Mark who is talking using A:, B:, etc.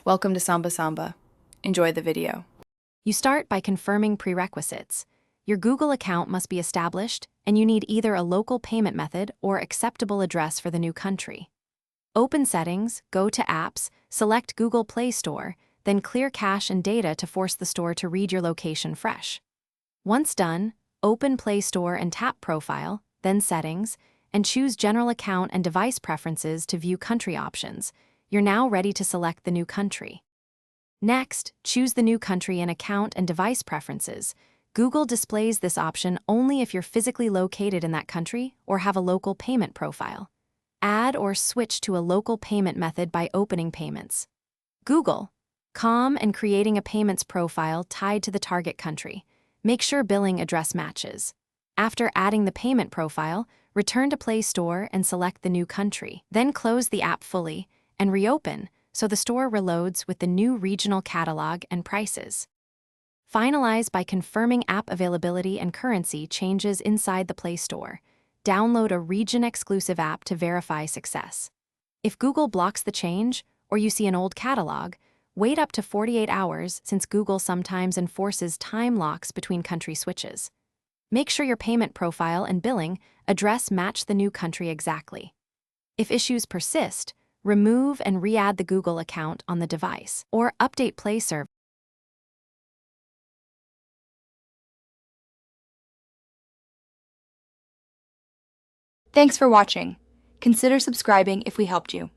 A: Welcome to Samba Samba. Enjoy the video.
B: You start by confirming prerequisites. Your Google account must be established, and you need either a local payment method or acceptable address for the new country. Open Settings, go to Apps, select Google Play Store, then clear cache and data to force the store to read your location fresh. Once done, open Play Store and tap Profile, then Settings, and choose General Account and Device Preferences to view country options. You're now ready to select the new country. Next, choose the new country in Account and Device Preferences. Google displays this option only if you're physically located in that country or have a local payment profile. Add or switch to a local payment method by opening Payments. Google. And creating a payments profile tied to the target country. Make sure billing address matches. After adding the payment profile, return to Play Store and select the new country. Then close the app fully and reopen so the store reloads with the new regional catalog and prices. Finalize by confirming app availability and currency changes inside the Play Store. Download a region-exclusive app to verify success. If Google blocks the change, or you see an old catalog, wait up to 48 hours since Google sometimes enforces time locks between country switches. Make sure your payment profile and billing address match the new country exactly. If issues persist, remove and re-add the Google account on the device, or update Play Service.
C: Thanks for watching. Consider subscribing if we helped you.